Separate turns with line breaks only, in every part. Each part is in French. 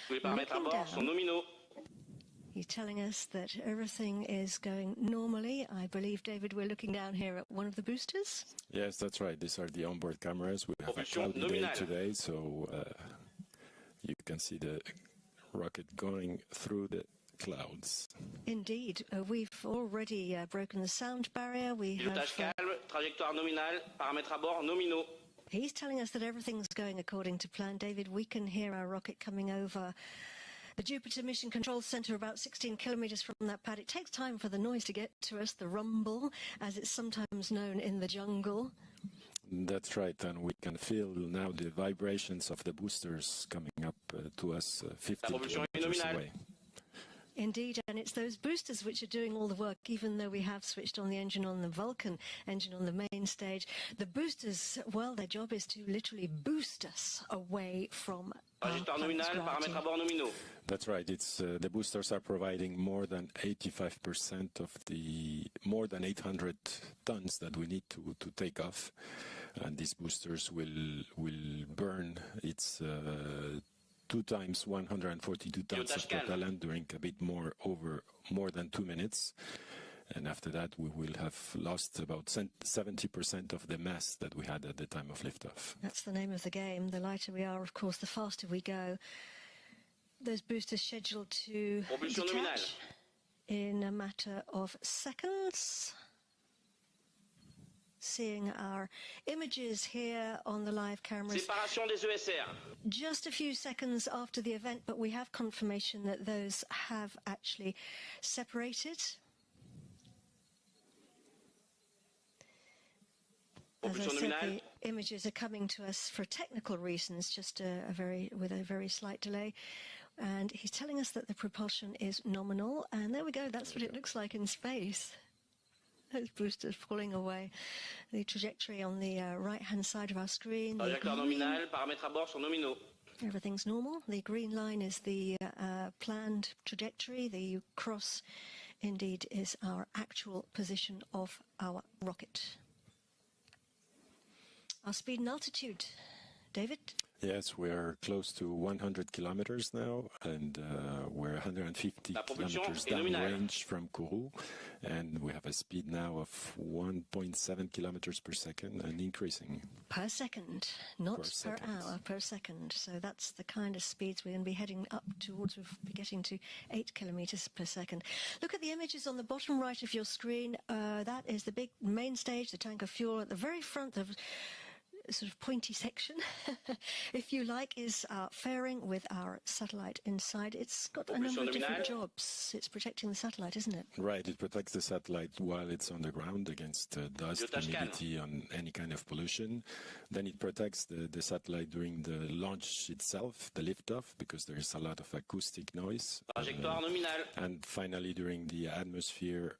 Tous les paramètres à bord sont nominaux.
He's telling us that everything is going normally. I believe, David, we're looking down here at one of the boosters.
Yes, that's right. These are the onboard cameras. We have a cloudy day today, so you can see the rocket going through the clouds.
Indeed. We've already broken the sound barrier.
Pilotage calme, trajectoire nominale, paramètres à bord nominaux.
He's telling us that everything's going according to plan. David, we can hear our rocket coming over the Jupiter Mission Control Center, about 16 kilometers from that pad. It takes time for the noise to get to us, the rumble, as it's sometimes known in the jungle.
That's right, and we can feel now the vibrations of the boosters coming up to us 50 kilometers away.
Indeed, and it's those boosters which are doing all the work, even though we have switched on the engine on the Vulcan engine on the main stage. The boosters, well, their job is to literally boost us away from
Trajectoire nominale, paramètres à bord nominaux.
That's right. It's the boosters are providing more than 85% of the more than 800 tons that we need to take off, and these boosters will burn its 2 times 142 tons of propellant during a bit more than 2 minutes. And after that, we will have lost about 70% of the mass that we had at the time of liftoff.
That's the name of the game. The lighter we are, of course, the faster we go. Those boosters scheduled to detach in a matter of seconds. Seeing our images here on the live cameras.
Séparation des ESR.
Just a few seconds after the event, but we have confirmation that those have actually separated. As I said, the images are coming to us for technical reasons, just with a very slight delay. And he's telling us that the propulsion is nominal. And there we go. That's what it looks like in space. Those boosters falling away. The trajectory on the right-hand side of our screen.
Trajectoire nominale, paramètres à bord sont nominaux.
Everything's normal. The green line is the planned trajectory. The cross, indeed, is our actual position of our rocket. Our speed and altitude, David?
Yes, we're close to 100 kilometers now, and we're 150 kilometers downrange from Kourou, and we have a speed now of 1.7 kilometers per second and increasing.
Per second, not per hour, per second. So that's the kind of speeds we're going to be heading up towards. We'll be getting to 8 kilometers per second. Look at the images on the bottom right of your screen. That is the big main stage, the tank of fuel at the very front of sort of pointy section, if you like, is our fairing with our satellite inside. It's got a number of different jobs. It's protecting the satellite, isn't it?
Right, it protects the satellite while it's on the ground against dust, humidity, and any kind of pollution. Then it protects the satellite during the launch itself, the liftoff, because there is a lot of acoustic noise. And finally, during the atmosphere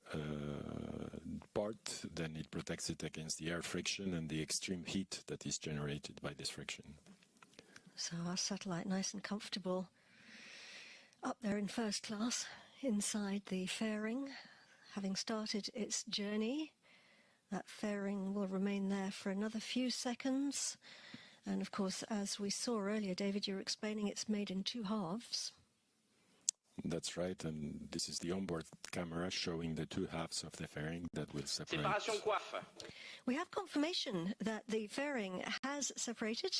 part, then it protects it against the air friction and the extreme heat that is generated by this friction.
So our satellite nice and comfortable up there in first class inside the fairing, having started its journey. That fairing will remain there for another few seconds. And of course, as we saw earlier, David, you were explaining it's made in 2 halves.
That's right, and this is the onboard camera showing the 2 halves of the fairing that will separate.
Séparation coiffe.
We have confirmation that the fairing has separated,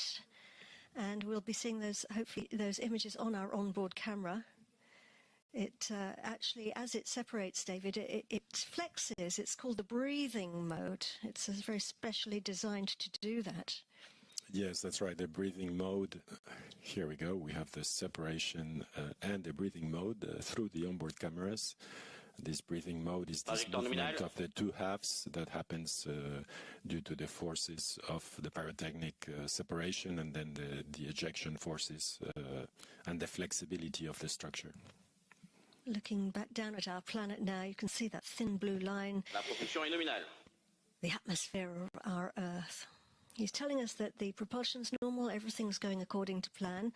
and we'll be seeing those, hopefully, those images on our onboard camera. It actually, as it separates, David, it flexes. It's called the breathing mode. It's very specially designed to do that.
Yes, that's right. The breathing mode. Here we go. We have the separation and the breathing mode through the onboard cameras. This breathing mode is this movement of the 2 halves that happens due to the forces of the pyrotechnic separation and then the ejection forces and the flexibility of the structure.
Looking back down at our planet now, you can see that thin blue line.
La propulsion est nominale.
The atmosphere of our Earth. He's telling us that the propulsion's normal, everything's going according to plan.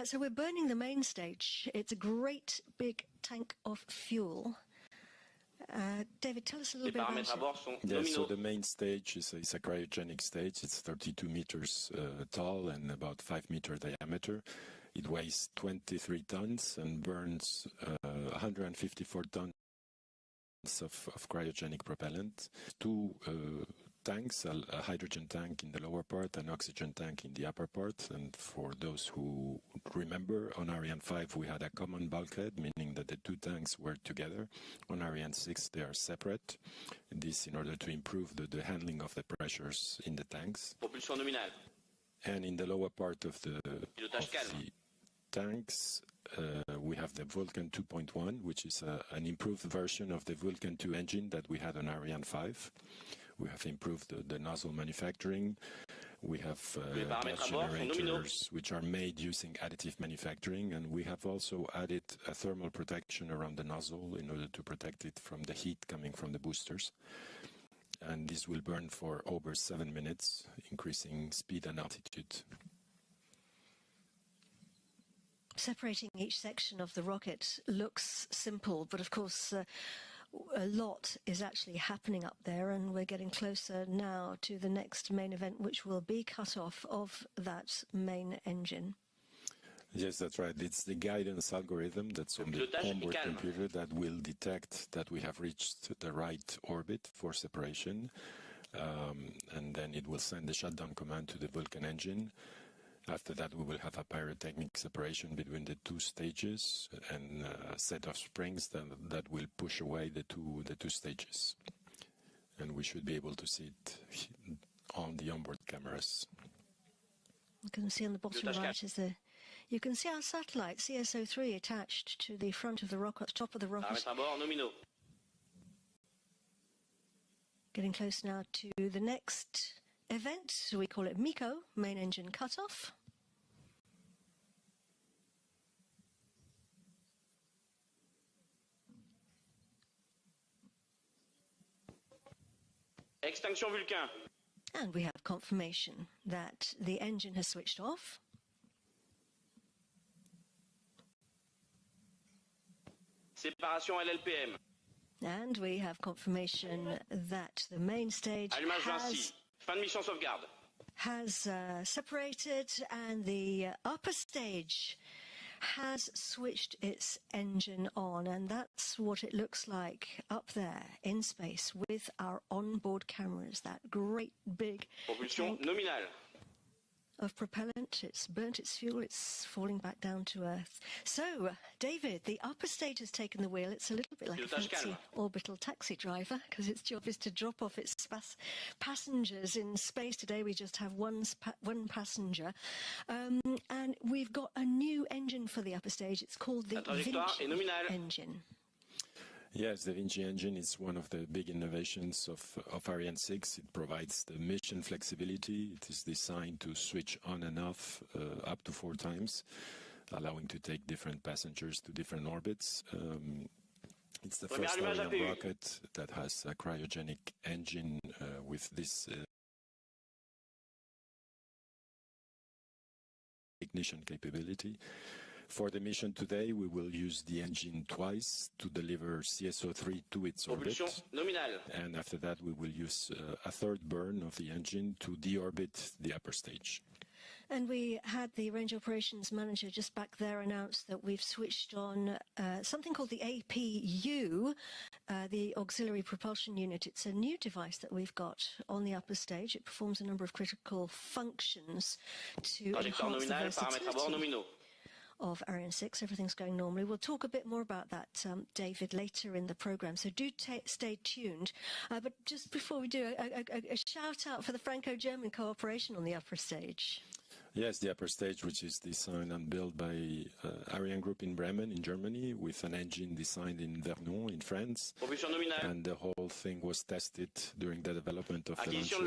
So we're burning the main stage. It's a great big tank of fuel. David, tell us a little bit about it.
Yes, so the main stage is a cryogenic stage. It's 32 meters tall and about 5 meter diameter. It weighs 23 tons and burns 154 tons of cryogenic propellant. Two tanks, a hydrogen tank in the lower part, an oxygen tank in the upper part. And for those who remember, on Ariane 5 we had a common bulkhead, meaning that the two tanks were together. On Ariane 6 they are separate. This in order to improve the handling of the pressures in the tanks.
Propulsion nominale.
And in the lower part of the tanks, we have the Vulcan 2.1, which is an improved version of the Vulcan 2 engine that we had on Ariane 5. We have improved the nozzle manufacturing. We have gas generators which are made using additive manufacturing, and we have also added a thermal protection around the nozzle in order to protect it from the heat coming from the boosters. And this will burn for over 7 minutes, increasing speed and altitude.
Separating each section of the rocket looks simple, but of course a lot is actually happening up there, and we're getting closer now to the next main event, which will be cut off of that main engine.
Yes, that's right. It's the guidance algorithm that's on the onboard computer that will detect that we have reached the right orbit for separation, and then it will send the shutdown command to the Vulcan engine. After that, we will have a pyrotechnic separation between the two stages and a set of springs that will push away the two stages. And we should be able to see it on the onboard cameras.
You can see on the bottom right is you can see our satellite CSO3 attached to the front of the rocket, top of the rocket. Getting close now to the next event. We call it MECO, main engine cutoff.
Extinction Vulcain.
And we have confirmation that the engine has switched off.
Séparation LLPM.
And we have confirmation that the main stage has separated, and the upper stage has switched its engine on, and that's what it looks like up there in space with our onboard cameras. That great big
Propulsion nominale.
Of propellant, it's burnt its fuel, it's falling back down to Earth. So, David, the upper stage has taken the wheel. It's a little bit like a fancy orbital taxi driver, because its job is to drop off its passengers in space. Today we just have one passenger. And we've got a new engine for the upper stage. It's called the Vinci engine.
Yes, the Vinci engine is one of the big innovations of Ariane 6. It provides the mission flexibility. It is designed to switch on and off up to 4 times, allowing to take different passengers to different orbits. It's the first Ariane rocket that has a cryogenic engine with this ignition capability. For the mission today, we will use the engine twice to deliver CSO3 to its orbit. And after that, we will use a third burn of the engine to deorbit the upper stage.
And we had the range operations manager just back there announce that we've switched on something called the APU, the auxiliary propulsion unit. It's a new device that we've got on the upper stage. It performs a number of critical functions to enhance the versatility of Ariane 6. Everything's going normally. We'll talk a bit more about that, David, later in the program, so do stay tuned. But just before we do, a shout out for the Franco-German cooperation on the upper stage.
Yes, the upper stage, which is designed and built by Ariane Group in Bremen, in Germany, with an engine designed in Vernon, in France. And the whole thing was tested during the development of the launcher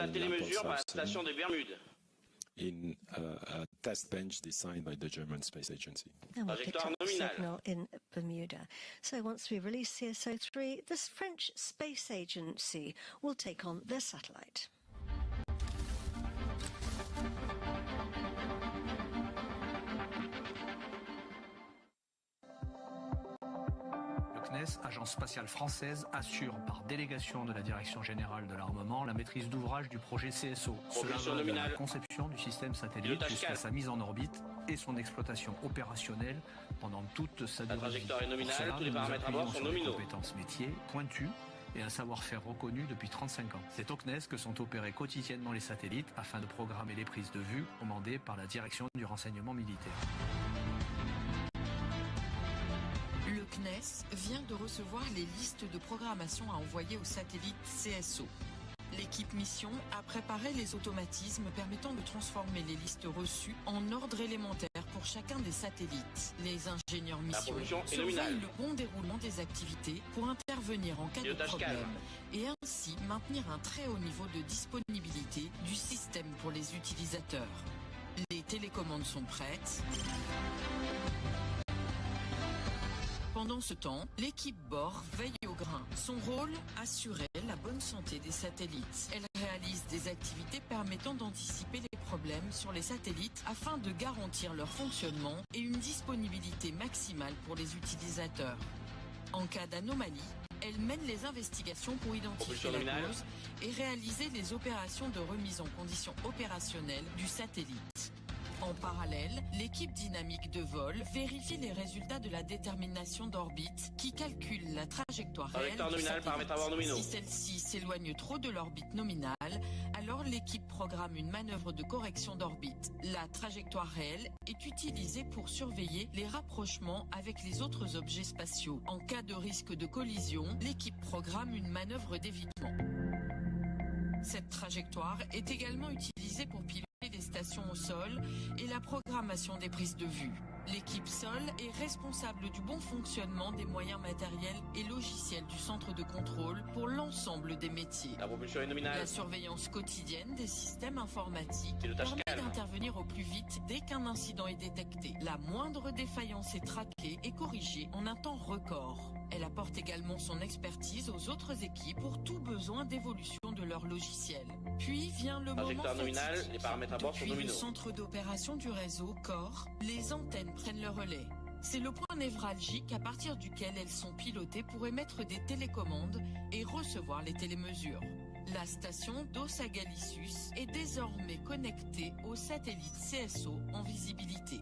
in a test bench designed by the German Space Agency.
And we picked up the signal in Bermuda. So once we release CSO3, the French Space Agency will take on their satellite.
CNES, agence spatiale française, assure par délégation de la Direction générale de l'armement la maîtrise d'ouvrage du projet CSO. Cela va de la conception du système satellite jusqu'à sa mise en orbite et son exploitation opérationnelle pendant toute sa durée.
La trajectoire est
Pour
nominale,
cela,
tous les
nous nous
paramètres à
appuyons
bord sont
sur des
nominaux.
compétences métiers pointues et un savoir-faire reconnu depuis 35 ans. C'est au CNES que sont opérés quotidiennement les satellites afin de programmer les prises de vue commandées par la Direction du renseignement militaire.
Le CNES vient de recevoir les listes de programmation à envoyer au satellite CSO. L'équipe mission a préparé les automatismes permettant de transformer les listes reçues en ordre élémentaire pour chacun des satellites. Les ingénieurs mission surveillent le bon déroulement des activités pour intervenir en cas de problème et ainsi maintenir un très haut niveau de disponibilité du système pour les utilisateurs. Les télécommandes sont prêtes. Pendant ce temps, l'équipe bord veille au grain. Son rôle, assurer la bonne santé des satellites. Elle réalise des activités permettant d'anticiper les problèmes sur les satellites afin de garantir leur fonctionnement et une disponibilité maximale pour les utilisateurs. En cas d'anomalie, elle mène les investigations pour identifier la cause et réaliser les opérations de remise en condition opérationnelle du satellite. En parallèle, l'équipe dynamique de vol vérifie les résultats de la détermination d'orbite qui calcule la trajectoire réelle du satellite. Si celle-ci s'éloigne trop de l'orbite nominale, alors l'équipe programme une manœuvre de correction d'orbite. La trajectoire réelle est utilisée pour surveiller les rapprochements avec les autres objets spatiaux. En cas de risque de collision, l'équipe programme une manœuvre d'évitement. Cette trajectoire est également utilisée pour piloter des stations au sol et la programmation des prises de vue. L'équipe sol est responsable du bon fonctionnement des moyens matériels et logiciels du centre de contrôle pour l'ensemble des métiers.
La propulsion est nominale.
La surveillance quotidienne des systèmes informatiques permet d'intervenir au plus vite dès qu'un incident est détecté. La moindre défaillance est traquée et corrigée en un temps record. Elle apporte également son expertise aux autres équipes pour tout besoin d'évolution de leur logiciel. Puis vient le moment fatidique.
Les paramètres à bord sont
Depuis le
nominaux.
centre d'opération du réseau CORE, les antennes prennent le relais. C'est le point névralgique à partir duquel elles sont pilotées pour émettre des télécommandes et recevoir les télémesures. La station d'Ossa Galicius est désormais connectée au satellite CSO en visibilité.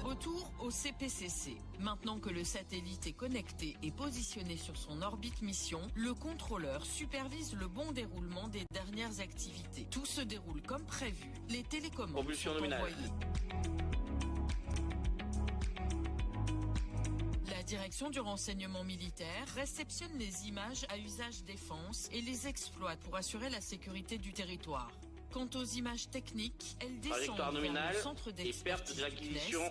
Retour au CPCC. Maintenant que le satellite est connecté et positionné sur son orbite mission, le contrôleur supervise le bon déroulement des dernières activités. Tout se déroule comme prévu. Les télécommandes sont envoyées. La direction du renseignement militaire réceptionne les images à usage défense et les exploite pour assurer la sécurité du territoire. Quant aux images techniques, elles descendent vers le centre d'expertise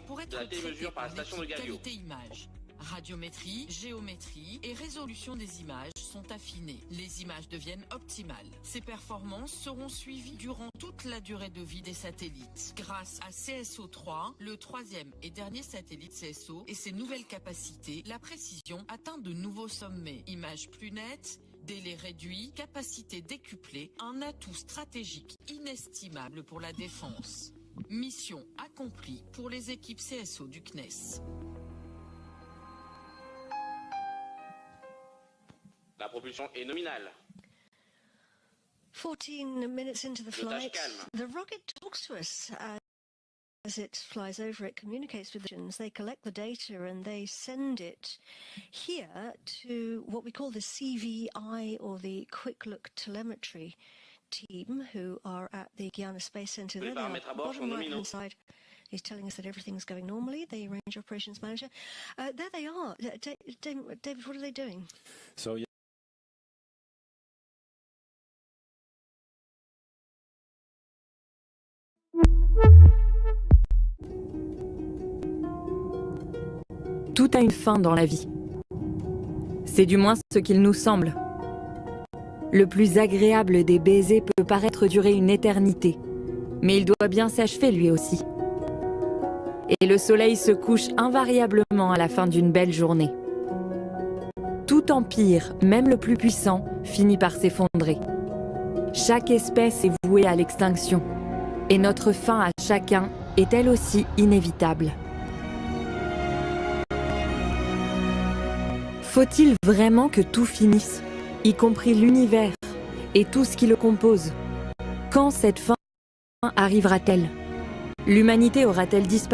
pour être traitées par l'équipe qualité image. Radiométrie, géométrie et résolution des images sont affinées. Les images deviennent optimales. Ces performances seront suivies durant toute la durée de vie des satellites. Grâce à CSO-3, le troisième et dernier satellite CSO et ses nouvelles capacités, la précision atteint de nouveaux sommets. Images plus nettes, délai réduit, capacité décuplée, un atout stratégique inestimable pour la défense. Mission accomplie pour les équipes CSO du CNES.
La propulsion est nominale.
14 minutes into the flight, the rocket talks to us as it flies over. It communicates with the engines. They collect the data and they send it here to what we call the CVI, or the Quick Look Telemetry team, who are at the Guiana Space Center. There they are, bottom right-hand side. He's telling us that everything's going normally, the Range Operations Manager. There they are. David, what are they doing?
So, yeah.
Tout a une fin dans la vie. C'est du moins ce qu'il nous semble. Le plus agréable des baisers peut paraître durer une éternité, mais il doit bien s'achever lui aussi. Et le soleil se couche invariablement à la fin d'une belle journée. Tout empire, même le plus puissant, finit par s'effondrer. Chaque espèce est vouée à l'extinction, et notre fin à chacun est elle aussi inévitable. Faut-il vraiment que tout finisse, y compris l'univers et tout ce qui le compose? Quand cette fin arrivera-t-elle? L'humanité aura-t-elle disparu